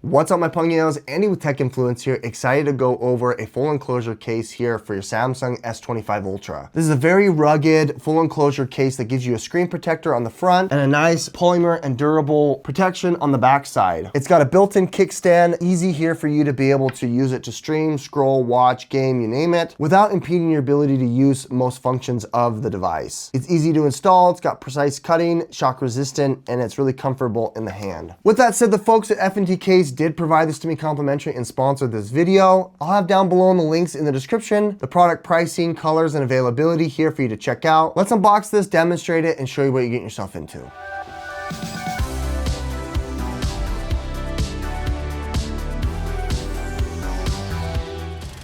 What's up, my punginos? Andy with Tech Influence here, excited to go over a full enclosure case here for your Samsung S25 Ultra. This is a very rugged full enclosure case that gives you a screen protector on the front and a nice polymer and durable protection on the back side. It's got a built-in kickstand, easy here for you to be able to use it to stream, scroll, watch, game, you name it, without impeding your ability to use most functions of the device. It's easy to install, it's got precise cutting, shock resistant, and it's really comfortable in the hand. With that said, the folks at FNTCase did provide this to me complimentary and sponsored this video. I'll have down below in the links in the description, the product pricing, colors, and availability here for you to check out. Let's unbox this, demonstrate it, and show you what you're getting yourself into.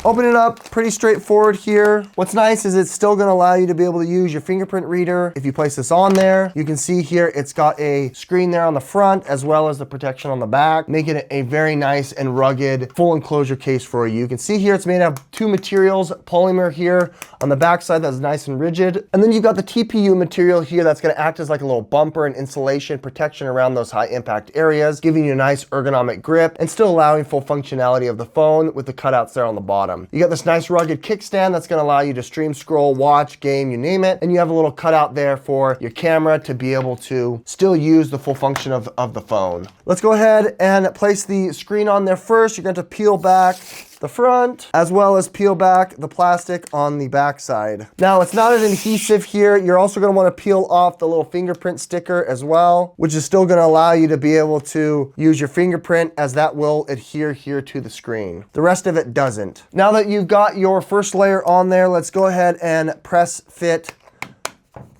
Open it up, pretty straightforward here. What's nice is it's still gonna allow you to be able to use your fingerprint reader. If you place this on there, you can see here it's got a screen there on the front as well as the protection on the back, making it a very nice and rugged full enclosure case for you. You can see here it's made out of two materials, polymer here on the back side that's nice and rigid. And then you've got the TPU material here that's gonna act as like a little bumper and insulation protection around those high impact areas, giving you a nice ergonomic grip and still allowing full functionality of the phone with the cutouts there on the bottom. You got this nice rugged kickstand that's gonna allow you to stream, scroll, watch, game, you name it. And you have a little cutout there for your camera to be able to still use the full function of the phone. Let's go ahead and place the screen on there first. You're going to peel back the front as well as peel back the plastic on the back side. Now, it's not an adhesive here. You're also going to want to peel off the little fingerprint sticker as well, which is still going to allow you to be able to use your fingerprint, as that will adhere here to the screen. The rest of it doesn't. Now that you've got your first layer on there, let's go ahead and press fit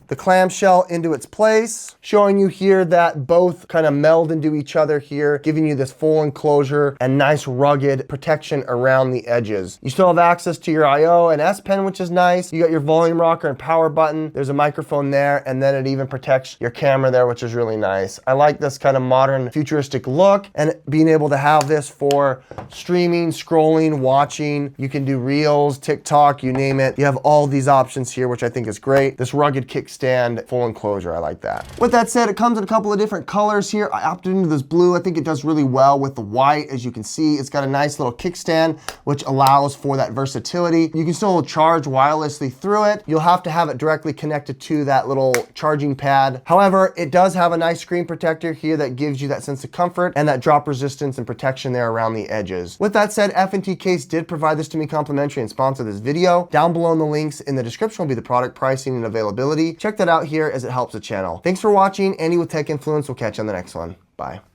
the clamshell into its place, showing you here that both kind of meld into each other here, giving you this full enclosure and nice rugged protection around the edges. You still have access to your I/O and S Pen, which is nice. You got your volume rocker and power button. There's a microphone there, and then it even protects your camera there, which is really nice. I like this kind of modern futuristic look, and being able to have this for streaming, scrolling, watching. You can do Reels, TikTok, you name it. You have all these options here, which I think is great. This rugged kickstand, full enclosure, I like that. With that said, it comes in a couple of different colors here. I opted into this blue. I think it does really well with the white. As you can see, it's got a nice little kickstand, which allows for that versatility. You can still charge wirelessly through it. You'll have to have it directly connected to that little charging pad. However, it does have a nice screen protector here that gives you that sense of comfort and that drop resistance and protection there around the edges. With that said, FNTCase did provide this to me complimentary and sponsor this video. Down below in the links in the description will be the product pricing and availability. Check that out here as it helps the channel. Thanks for watching. Andy with Tech Influence. We'll catch you on the next one. Bye.